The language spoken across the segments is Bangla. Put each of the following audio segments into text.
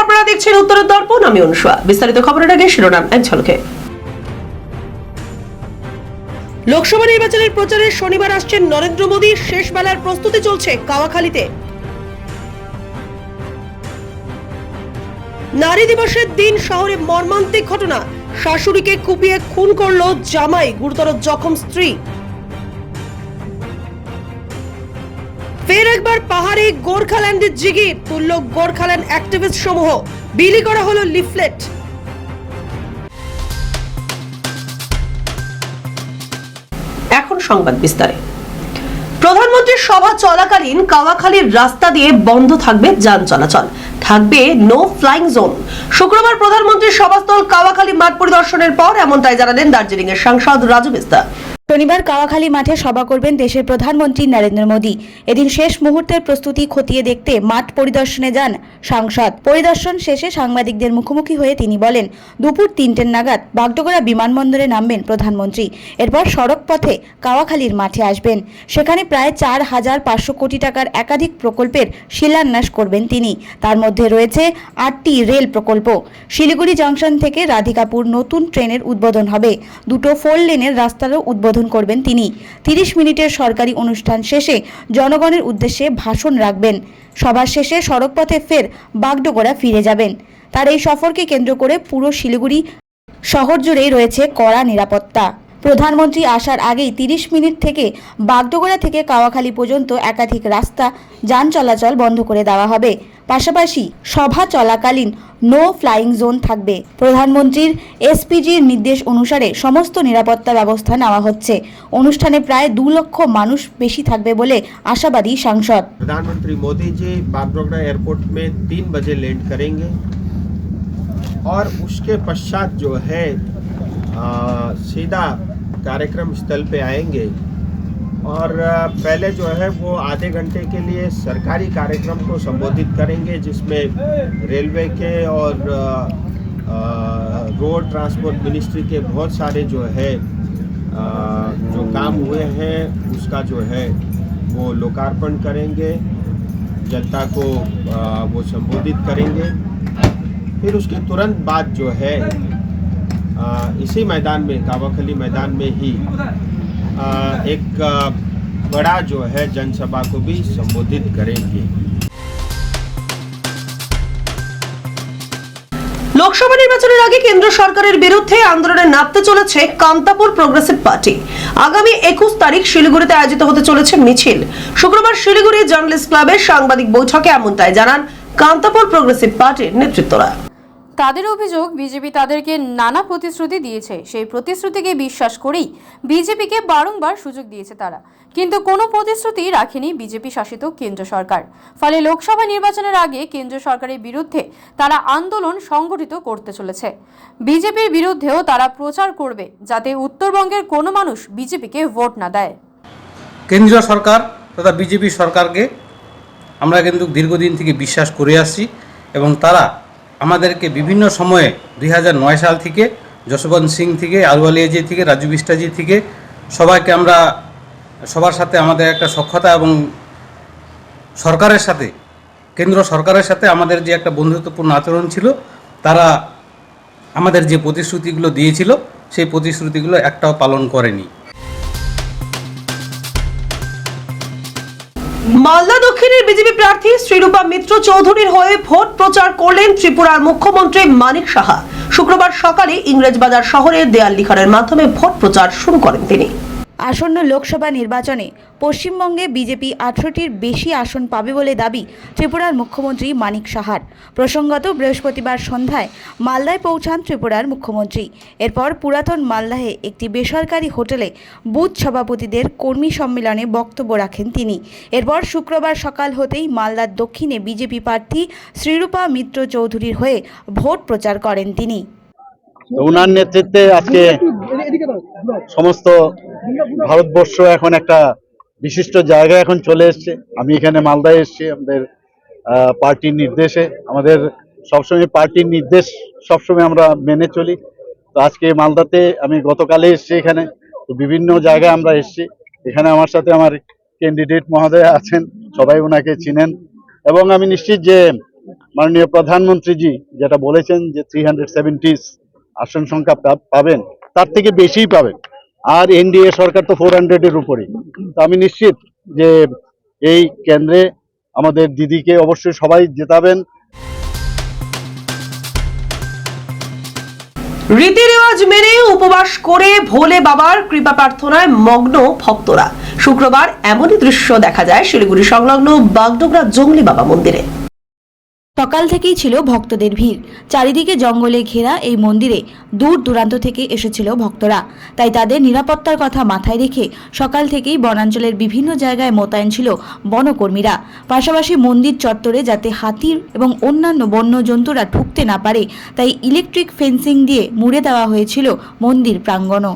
আপনারা দেখছেন উত্তরের দর্পণ, আমি অনুষা। বিস্তারিত খবরের আগে শিরোনাম এক ঝলকে। লোকসভা নির্বাচনের প্রচারে শনিবার আসছেন নরেন্দ্র মোদী। শেষ বেলার প্রস্তুতি চলছে কাওয়াখালীতে। নারী দিবসের দিন শহরে মর্মান্তিক ঘটনা, শাশুড়িকে কুপিয়ে খুন করলো জামাই, গুরুতর জখম স্ত্রী। ফের একবার পাহাড়ে গোর্খাল্যান্ডের জিগির তুলল গোর্খাল্যান্ড অ্যাক্টিভিস্ট সমূহ, বিলি করা হলো লিফলেট। এখন সংবাদ বিস্তারে। প্রধানমন্ত্রীর সভা চলাকালীন কাওয়াখালীর রাস্তা দিয়ে বন্ধ থাকবে যান চলাচল, থাকবে নো ফ্লাইং জোন। শুক্রবার প্রধানমন্ত্রীর সভাস্থল কাওয়াখালী মাঠ পরিদর্শনের পর এমনটাই জানালেন দার্জিলিং এর সাংসদ রাজু বিস্তা। শনিবার কাওয়াখালী মাঠে সভা করবেন দেশের প্রধানমন্ত্রী নরেন্দ্র মোদী। এদিন শেষ মুহূর্তের প্রস্তুতি খতিয়ে দেখতে মাঠ পরিদর্শনে যান সাংসদ। পরিদর্শন শেষে সাংবাদিকদের মুখোমুখি হয়ে তিনি বলেন, দুপুর 3টে নাগাদ বাগডোগরা বিমানবন্দরে নামবেন প্রধানমন্ত্রী। এরপর সড়ক পথে কাওয়াখালীর মাঠে আসবেন। সেখানে প্রায় 4,500 কোটি টাকার একাধিক প্রকল্পের শিলান্যাস করবেন তিনি। তার মধ্যে রয়েছে 8টি রেল প্রকল্প। শিলিগুড়ি জংশন থেকে রাধিকাপুর নতুন ট্রেনের উদ্বোধন হবে। 2টো 4 লেনের রাস্তারও উদ্বোধন করবেন তিনি। 30 মিনিটের সরকারি অনুষ্ঠান শেষে জনগণের উদ্দেশ্যে ভাষণ রাখবেন। সভা শেষে সড়কপথে ফের বাগডোগরা ফিরে যাবেন। তার এই সফরকে কেন্দ্র করে পুরো শিলিগুড়ি শহর জুড়েই রয়েছে কড়া নিরাপত্তা। প্রধানমন্ত্রী আসার আগেই 30 মিনিট থেকে বাগডোগরা থেকে কাওয়াখালী পর্যন্ত একাধিক রাস্তা যান চলাচল বন্ধ করে দেওয়া হবে। পাশাপাশি সভা চলাকালীন নো ফ্লাইং জোন থাকবে। প্রধানমন্ত্রীর এসপিজির নির্দেশ অনুসারে সমস্ত নিরাপত্তা ব্যবস্থা নেওয়া হচ্ছে। অনুষ্ঠানে প্রায় 2 লক্ষ মানুষ বেশি থাকবে বলে আশাবাদী সাংসদ। प्रधानमंत्री मोदी जी बागडोगरा एयरपोर्ट में 3 बजे लैंड करेंगे और उसके पश्चात जो है सीधा कार्यक्रम स्थल पे आएंगे और पहले जो है वो आधे घंटे के लिए सरकारी कार्यक्रम को संबोधित करेंगे, जिसमें रेलवे के और रोड ट्रांसपोर्ट मिनिस्ट्री के बहुत सारे जो है जो काम हुए हैं उसका जो है वो लोकार्पण करेंगे, जनता को वो संबोधित करेंगे। फिर उसके तुरंत बाद जो है इसी मैदान में, कावाखाली मैदान में ही एक बड़ा जो है जनसभा को भी संबोधित करेंगे। লোকসভা নির্বাচনের আগে কেন্দ্র সরকারের বিরুদ্ধে আন্দোলনে নামতে চলেছে কান্তাপুর প্রোগ্রেসিভ পার্টি। আগামী 21 তারিখ শিলিগুড়িতে আয়োজিত হতে চলেছে মিছিল। শুক্রবার শিলিগুড়ি জার্নালিস্ট ক্লাবের সাংবাদিক বৈঠকে এমনটাই জানান কান্তাপুর প্রোগ্রেসিভ পার্টির নেতৃত্বরা। তাদের অভিযোগ, বিজেপি তাদেরকে নানা প্রতিশ্রুতি দিয়েছে। সেই প্রতিশ্রুতিকে বিশ্বাস করেই বিজেপিকে বারংবার সুযোগ দিয়েছে তারা, কিন্তু কোনো প্রতিশ্রুতি রাখেনি বিজেপি শাসিত কেন্দ্র সরকার। ফলে লোকসভা নির্বাচনের আগে কেন্দ্র সরকারের বিরুদ্ধে তারা আন্দোলন সংগঠিত করতে চলেছে। বিজেপির বিরুদ্ধেও তারা প্রচার করবে, যাতে উত্তরবঙ্গের কোনো মানুষ বিজেপিকে ভোট না দেয়। কেন্দ্রীয় সরকার তথা বিজেপি সরকারকে আমরা কিন্তু দীর্ঘদিন থেকে বিশ্বাস করে আসছি এবং তারা আমাদেরকে বিভিন্ন সময়ে 2009 সাল থেকে যশবন্ত সিং থেকে, আলওয়ালিয়াজি থেকে, রাজু বিস্টাজি থেকে সবাইকে আমরা সবার সাথে আমাদের একটা সখ্যতা এবং সরকারের সাথে, কেন্দ্র সরকারের সাথে আমাদের যে একটা বন্ধুত্বপূর্ণ আচরণ ছিল, তারা আমাদের যে প্রতিশ্রুতিগুলো দিয়েছিল সেই প্রতিশ্রুতিগুলো একটাও পালন করেনি। মালদা দক্ষিণের বিজেপি প্রার্থী শ্রীরূপা মিত্র চৌধুরীর হয়ে ভোট প্রচার করলেন ত্রিপুরার মুখ্যমন্ত্রী মানিক সাহা। শুক্রবার সকালে ইংরেজবাজার শহরের দেয়াল লিখনের মাধ্যমে ভোট প্রচার শুরু করেন তিনি। আসন্ন লোকসভা নির্বাচনে পশ্চিমবঙ্গে বিজেপি 18টির বেশি আসন পাবে বলে দাবি ত্রিপুরার মুখ্যমন্ত্রী মানিক সাহার। প্রসঙ্গত বৃহস্পতিবার সন্ধ্যায় মালদায় পৌঁছান ত্রিপুরার মুখ্যমন্ত্রী। এরপর পুরাতন মালদাহে একটি বেসরকারি হোটেলে বুথ সভাপতিদের কর্মী সম্মেলনে বক্তব্য রাখেন তিনি। এরপর শুক্রবার সকাল হতেই মালদার দক্ষিণে বিজেপি প্রার্থী শ্রীরূপা মিত্র চৌধুরীর হয়ে ভোট প্রচার করেন তিনি। ওনার নেতৃত্বে আজকে সমস্ত ভারতবর্ষ এখন একটা বিশিষ্ট জায়গায় এখন চলে এসছে। আমি এখানে মালদায় এসেছি আমাদের পার্টির নির্দেশে। আমাদের সবসময় পার্টির নির্দেশ সবসময় আমরা মেনে চলি। তো আজকে মালদাতে আমি গতকালে এসেছি এখানে, তো বিভিন্ন জায়গায় আমরা এসেছি। এখানে আমার সাথে আমার ক্যান্ডিডেট মহোদয় আছেন, সবাই ওনাকে চিনেন এবং আমি নিশ্চিত যে মাননীয় প্রধানমন্ত্রীজি যেটা বলেছেন যে 370 আসন সংখ্যা পাবেন, তার থেকে বেশিই পাবেন। আর এনডিএ সরকার তো 400-এর উপরেই। তো আমি নিশ্চিত যে এই কেন্দ্রে আমাদের দিদিকে অবশ্যই সবাই জেতাবেন। রীতি রেওয়াজ মেনে উপবাস করে ভোলে বাবার কৃপা প্রার্থনায় মগ্ন ভক্তরা। শুক্রবার এমনই দৃশ্য দেখা যায় শিলিগুড়ি সংলগ্ন বাগডোগরা জঙ্গলি বাবা মন্দিরে। সকাল থেকেই ছিল ভক্তদের ভিড়। চারিদিকে জঙ্গলে ঘেরা এই মন্দিরে দূর দূরান্ত থেকে এসেছিল ভক্তরা। তাই তাদের নিরাপত্তার কথা মাথায় রেখে সকাল থেকেই বনাঞ্চলের বিভিন্ন জায়গায় মোতায়েন ছিল বনকর্মীরা। পাশাপাশি মন্দির চত্বরে যাতে হাতি এবং অন্যান্য বন্য জন্তুরা ঢুকতে না পারে তাই ইলেকট্রিক ফেন্সিং দিয়ে মুড়ে দেওয়া হয়েছিল মন্দির প্রাঙ্গণও।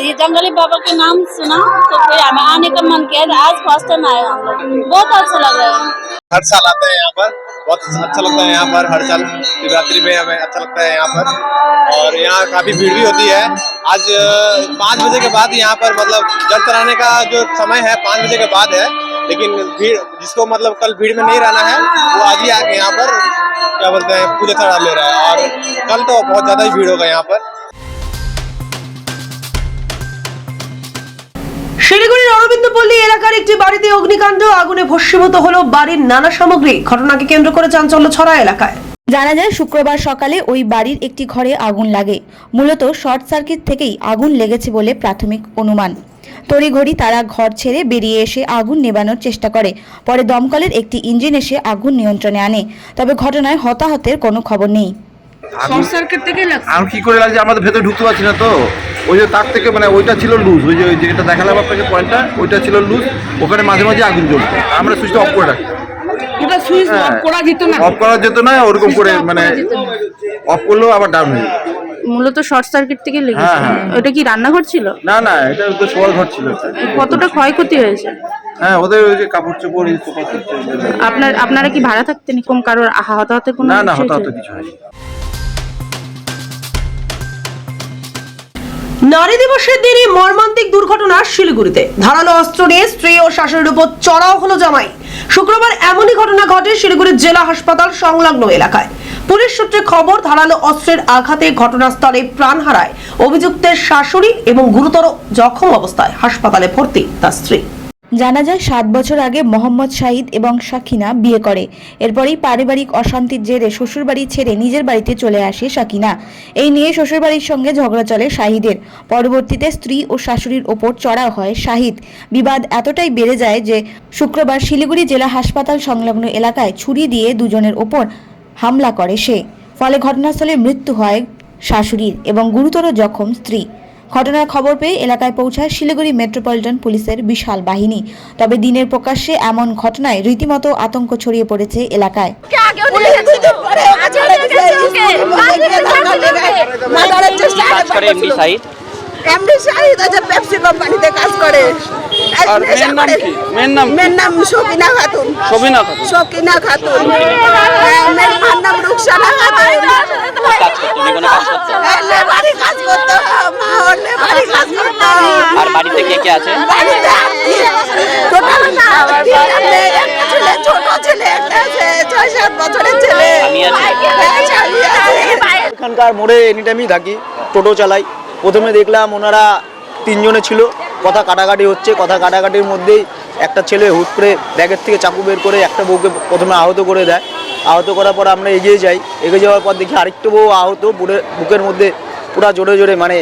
ये जंगली बाबा के नाम सुना तो फिर हमें आने का मन किया। आज फर्स्ट टाइम आए हम लोग, बहुत अच्छा लग रहा है। हर साल आते हैं यहाँ पर, बहुत अच्छा लगता है यहाँ पर। हर साल शिवरात्रि में हमें अच्छा लगता है यहाँ पर, और यहाँ काफी भीड़ भी होती है। आज 5 बजे के बाद यहाँ पर मतलब जल चढ़ाने का जो समय है 5 बजे के बाद है, लेकिन भीड़ जिसको मतलब कल भीड़ में नहीं रहना है वो आज ही आके यहाँ पर क्या बोलते हैं पूजा चढ़ा ले रहा है। और कल तो बहुत ज्यादा ही भीड़ होगा यहाँ पर। শিলিগুড়ির অরবিন্দপল্লী এলাকার একটি বাড়িতে অগ্নিকাণ্ড, আগুনে ভস্মীভূত হলো বাড়ির নানা সামগ্রী। ঘটনাকে কেন্দ্র করে চাঞ্চল্য ছড়া এলাকায়। জানা যায় শুক্রবার সকালে ওই বাড়ির একটি ঘরে আগুন লাগে। মূলত শর্ট সার্কিট থেকেই আগুন লেগেছে বলে প্রাথমিক অনুমান। তড়িঘড়ি তারা ঘর ছেড়ে বেরিয়ে এসে আগুন নেভানোর চেষ্টা করে। পরে দমকলের একটি ইঞ্জিন এসে আগুন নিয়ন্ত্রণে আনে। তবে ঘটনায় হতাহতের কোনো খবর নেই। আর কি করে লাগছে আমরা তো ভেতরে ঢুকতে পারছি না, তো ওই যে তার থেকে মানে ওইটা ছিল লুজ, ওই যে যেটা দেখালাম আপনাকে পয়েন্টটা, ওইটা ছিল লুজ। ওখানে মাঝে মাঝে আগুন জ্বলতো, আমরা সুইচটা অফ করে রাখি। ওটা সুইচ অফ করা যেত না, ওরকম করে মানে অফ করলেও আবার ডাউন হয়ে যেত। মূলত শর্ট সার্কিট থেকে লেগেছে। ওটা কি রান্নাঘর ছিল? না না, এটা তো শোয়ার ঘর ছিল। কতটা ক্ষয়ক্ষতি হয়েছে? হ্যাঁ, ওদের ওই যে কাপড় চোপড় আপনারা কি ভাড়া থাকতেন? কম কারোর হতাহতের কোনো? না, হতাহত কিছু হয়নি। নারী দিবসের দিনই মর্মান্তিক দুর্ঘটনা শিলিগুড়িতে। ধারালো অস্ত্র নিয়ে স্ত্রী ও শাশুড়ির উপর চড়াও হলো জামাই। শুক্রবার এমনই ঘটনা ঘটে শিলিগুড়ির জেলা হাসপাতাল সংলগ্ন এলাকায়। পুলিশ সূত্রে খবর, ধারালো অস্ত্রের আঘাতে ঘটনাস্থলে প্রাণ হারায় অভিযুক্তের শাশুড়ি এবং গুরুতর জখম অবস্থায় হাসপাতালে ভর্তি তার স্ত্রী। জানা যায় 7 বছর আগে মোহাম্মদ শাহিদ এবং সাকিনা বিয়ে করে। এরপরেই পারিবারিক অশান্তির জেরে শ্বশুরবাড়ি ছেড়ে নিজের বাড়িতে চলে আসে সাকিনা। এই নিয়ে শ্বশুরবাড়ির সঙ্গে ঝগড়া চলে শাহিদের। পরবর্তীতে স্ত্রী ও শাশুড়ির ওপর চড়াও হয় শাহিদ। বিবাদ এতটাই বেড়ে যায় যে শুক্রবার শিলিগুড়ি জেলা হাসপাতাল সংলগ্ন এলাকায় ছুরি দিয়ে দুজনের ওপর হামলা করে সে। ফলে ঘটনাস্থলে মৃত্যু হয় শাশুড়ির এবং গুরুতর জখম স্ত্রী। ঘটনার খবর পেয়ে এলাকায় পৌঁছায় শিলিগুড়ি মেট্রোপলিটন পুলিশের বিশাল বাহিনী। তবে দিনের প্রকাশ্যে এমন ঘটনায় রীতিমতো আতঙ্ক ছড়িয়ে পড়েছে এলাকায়। এমডি শাহিদ আছে, পেপসি কোম্পানিতে কাজ করে। মেয়ের নাম সকিনা খাতুন। সকিনা খাতুন। মেয়ের মার নাম রুকসানা খাতুন। লেবারি কাজ করতো, মা ওর লেবারি কাজ করতো। আর বাড়িতে কে কে আছে? বাড়িতে টোটাল একটা ছেলে, ছোট ছেলে একটা আছে, 6-7 বছরের ছেলে। এখানকার মোড়ে এনি টাইমই থাকি, টোটো চালাই। প্রথমে দেখলাম ওনারা 3 জনে ছিল, কথা কাটাকাটি হচ্ছে। কথা কাটাকাটির মধ্যেই একটা ছেলে হুট করে ব্যাগের থেকে চাকু বের করে একটা বউকে প্রথমে আহত করে দেয়। আহত করার পর আমরা এগিয়ে যাই। এগিয়ে যাওয়ার পর দেখি আরেকটা বউ আহত, বুকের মধ্যে পুরো জোরে জোরে মানে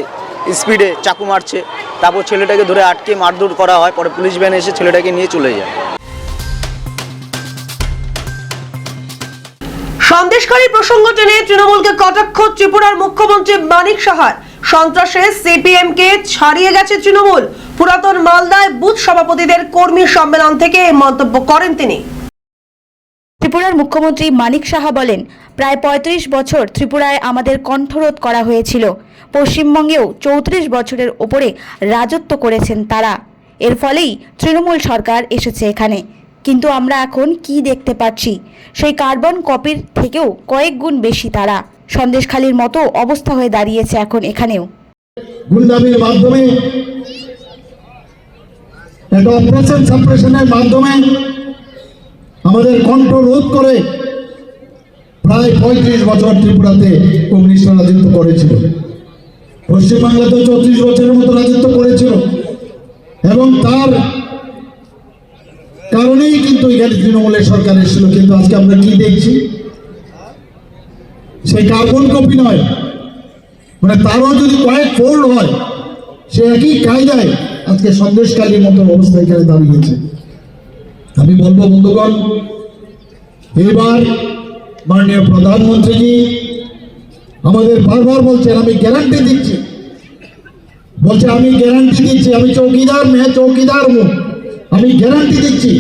স্পিডে চাকু মারছে। তারপর ছেলেটাকে ধরে আটকে মারধর করা হয়। পরে পুলিশ ভ্যান এসে ছেলেটাকে নিয়ে চলে যায়। সন্দেশখালী প্রসঙ্গ টেনে তৃণমূলকে কটাক্ষ ত্রিপুরার মুখ্যমন্ত্রী মানিক সাহার। সন্ত্রাসে সিপিএম কে ছাড়িয়ে গেছে তৃণমূল। পুরাতন মালদায় বুথ সভাপতিদের কর্মী সম্মেলন থেকে এই মন্তব্য করেন তিনি। ত্রিপুরার মুখ্যমন্ত্রী মানিক সাহা বলেন, প্রায় 35 বছর ত্রিপুরায় আমাদের কণ্ঠরোধ করা হয়েছিল। পশ্চিমবঙ্গেও 34 বছরের ওপরে রাজত্ব করেছেন তারা। এর ফলেই তৃণমূল সরকার এসেছে এখানে। কিন্তু আমরা এখন কি দেখতে পাচ্ছি, সেই কার্বন কপির থেকেও কয়েক গুণ বেশি তারা। সন্দেশখালীর মতো অবস্থা হয়ে দাঁড়িয়েছে এখন এখানেও। গুন্ডামির মাধ্যমে, একটা অপারেশন সাপ্রেশনের মাধ্যমে আমাদের কণ্ঠ রোধ করে প্রায় 35 বছর ত্রিপুরাতে কমিউনিস্টরা রাজত্ব করেছিল। পশ্চিমবাংলাতে 34 বছরের মতো রাজত্ব করেছিল এবং তার কারণেই কিন্তু এখানে তৃণমূলের সরকার এসেছিল। কিন্তু আজকে আমরা কি দেখছি, সেই কার্বন কপি নয়, মানে তারও যদি কয়েক ফোল্ড হয়, সে একই কায়দায় আজকে সন্দেশকালীর মতো অবস্থা এখানে দাঁড়িয়েছে। আমি বলবো বন্ধুগণ, এবার মাননীয় প্রধানমন্ত্রীজি আমাদের বারবার বলছেন, আমি গ্যারান্টি দিচ্ছি, বলছে আমি গ্যারান্টি দিচ্ছি, আমি চৌকিদার চৌকিদার আমি গ্যারান্টি দিচ্ছি,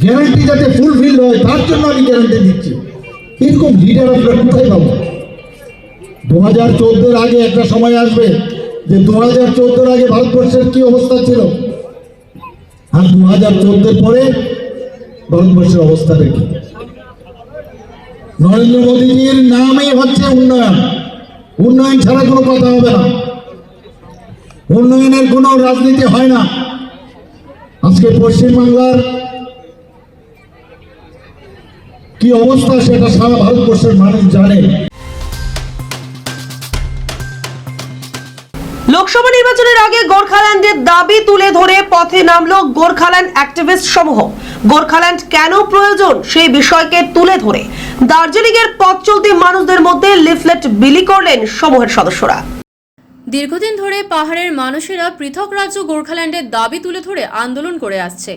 গ্যারান্টি যাতে ফুলফিল হয় তার জন্য আমি গ্যারান্টি দিচ্ছি। এরকম লিডার আমরা কোথায় পাবো? 2014-এর আগে একটা সময় আসবে যে 2014-এর আগে ভারতবর্ষের কি অবস্থা ছিল, আর 2014-এর পরে ভারতবর্ষের অবস্থাটা কি? নরেন্দ্র মোদীজির নামই হচ্ছে উন্নয়ন। উন্নয়ন ছাড়া কোনো কথা হবে না, উন্নয়নের কোনো রাজনীতি হয় না। আজকে পশ্চিমবাংলার কি অবস্থা সেটা সারা ভারতবর্ষের মানুষ জানে। লোকসভা নির্বাচনের আগে গোর্খাল্যান্ডের দাবি তুলে ধরে পথে নামলো গোর্খাল্যান্ড অ্যাক্টিভিস্ট সমূহ। গোর্খাল্যান্ড কেন প্রয়োজন সেই বিষয়কে তুলে ধরে দার্জিলিং এর পথ চলতি মানুষদের মধ্যে লিফলেট বিলি করলেন সমূহের সদস্যরা। দীর্ঘদিন ধরে পাহাড়ের মানুষেরা পৃথক রাজ্য গোর্খাল্যান্ডের দাবি তুলে ধরে আন্দোলন করে আসছে।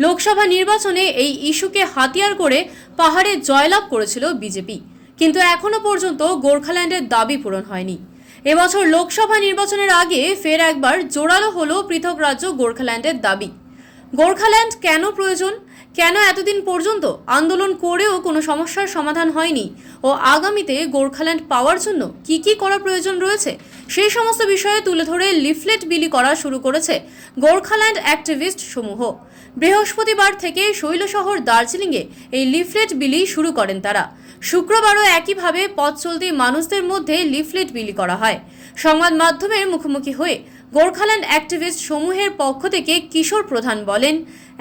লোকসভা নির্বাচনে এই ইস্যুকে হাতিয়ার করে পাহাড়ে জয়লাভ করেছিল বিজেপি, কিন্তু এখনো পর্যন্ত গোর্খাল্যান্ডের দাবি পূরণ হয়নি। এবছর লোকসভা নির্বাচনের আগে ফের একবার জোরালো হলো পৃথক রাজ্য গোর্খাল্যান্ডের দাবি। গোর্খাল্যান্ড কেন প্রয়োজন, কেন এতদিন পর্যন্ত আন্দোলন করেও কোনো সমস্যার সমাধান হয়নি ও আগামীতে গোর্খাল্যান্ড পাওয়ার জন্য কি কি করা প্রয়োজন রয়েছে সেই সমস্ত বিষয়ে তুলে ধরে লিফলেট বিলি করা শুরু করেছে গোর্খাল্যান্ড অ্যাক্টিভিস্ট সমূহ। বৃহস্পতিবার থেকে শৈলশহর দার্জিলিংয়ে এই লিফলেট বিলি শুরু করেন তারা। শুক্রবারও একইভাবে পথ চলতি মানুষদের মধ্যে লিফলেট বিলি করা হয়। সংবাদ মাধ্যমের মুখোমুখি হয়ে গোর্খাল্যান্ড অ্যাক্টিভিস্ট সমূহের পক্ষ থেকে কিশোর প্রধান বলেন,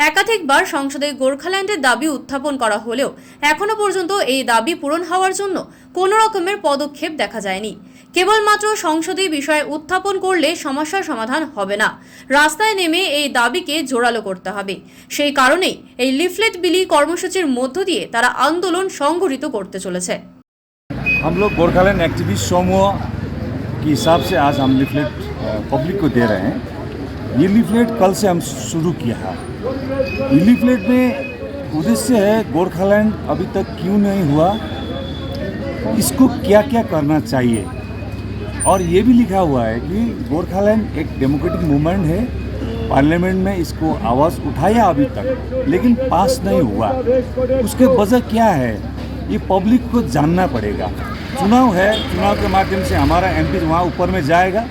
একাধিকবার সংসদে গোর্খাল্যান্ডের দাবি উত্থাপন করা হলেও এখনো পর্যন্ত এই দাবি পূরণ হওয়ার জন্য কোনো রকমের পদক্ষেপ দেখা যায়নি। কেবলমাত্র সংসদে বিষয় উত্থাপন করলে সমস্যার সমাধান হবে না, রাস্তায় নেমে এই দাবিকে জোরালো করতে হবে। সেই কারণেই এই লিফলেট বিলি কর্মসূচির মধ্য দিয়ে তারা আন্দোলন সংগঠিত করতে চলেছে। हम लोग गोरखालैंड एक्टिविस्ट समूह के हिसाब से आज हम लिफलेट पब्लिक को दे रहे हैं। ये लिफलेट कल से हम शुरू किया है। ये लिफलेट में उद्देश्य है गोरखालैंड अभी तक क्यों नहीं हुआ, इसको क्या क्या करना चाहिए, और ये भी लिखा हुआ है कि गोरखालैंड एक डेमोक्रेटिक मूवमेंट है, पार्लियामेंट में इसको आवाज़ उठाया अभी तक लेकिन पास नहीं हुआ। उसके वजह क्या है ये पब्लिक को जानना पड़ेगा। चुनाव है, चुनाव के माध्यम से हमारा एमपी वहाँ ऊपर में जाएगा,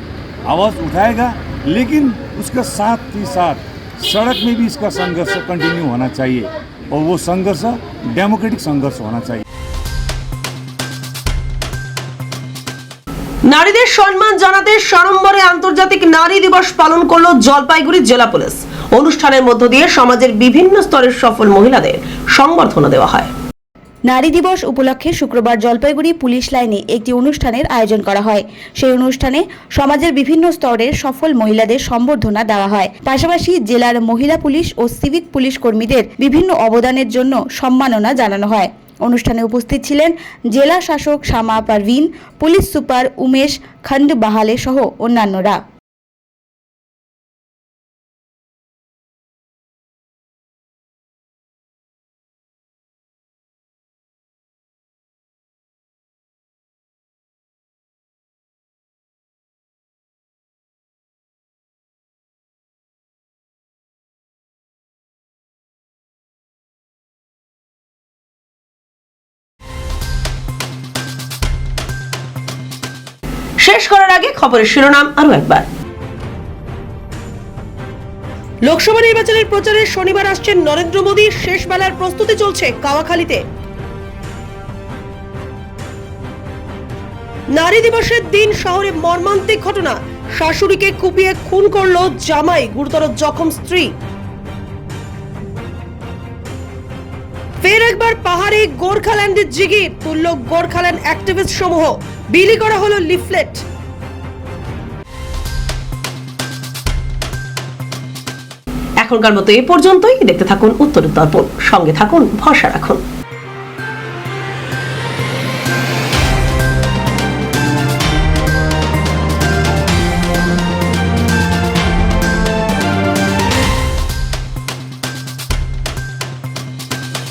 आवाज़ उठाएगा, लेकिन उसके साथ ही साथ सड़क में भी इसका संघर्ष कंटिन्यू होना चाहिए और वो संघर्ष डेमोक्रेटिक संघर्ष होना चाहिए। নারীদের সম্মান জানাতে সাড়ম্বরে আন্তর্জাতিক নারী দিবস পালন করলো জলপাইগুড়ি জেলা পুলিশ। অনুষ্ঠানের মধ্য দিয়ে সমাজের বিভিন্ন স্তরের সফল মহিলাদের সংবর্ধনা দেওয়া হয়। নারী দিবস উপলক্ষে শুক্রবার জলপাইগুড়ি পুলিশ লাইনে একটি অনুষ্ঠানের আয়োজন করা হয়। সেই অনুষ্ঠানে সমাজের বিভিন্ন স্তরের সফল মহিলাদের সম্বর্ধনা দেওয়া হয়। পাশাপাশি জেলার মহিলা পুলিশ ও সিভিক পুলিশ কর্মীদের বিভিন্ন অবদানের জন্য সম্মাননা জানানো হয়। অনুষ্ঠানে উপস্থিত ছিলেন জেলা শাসক শামা পারভিন, পুলিশ সুপার উমেশ খন্ডবাহালে সহ অন্যান্যরা। শেষ করার আগে খবরের শিরোনাম আরো একবার। লোকসভা নির্বাচনের প্রচারে শনিবার আসছেন নরেন্দ্র মোদী। শেষ বেলার প্রস্তুতি চলছে কাওয়াখালীতে। নারী দিবসের দিন শহরে মর্মান্তিক ঘটনা, শাশুড়িকে কুপিয়ে খুন করলো জামাই, গুরুতর জখম স্ত্রী। ফের একবার পাহাড়ে গোর্খাল্যান্ডের জিগির তুলল গোর্খাল্যান্ড অ্যাক্টিভিস্ট সমূহ, বিলি করা হলো লিফলেট। এখনকার মতো এ পর্যন্তই। দেখতে থাকুন উত্তর দর্পণ, সঙ্গে থাকুন, ভরসা রাখুন।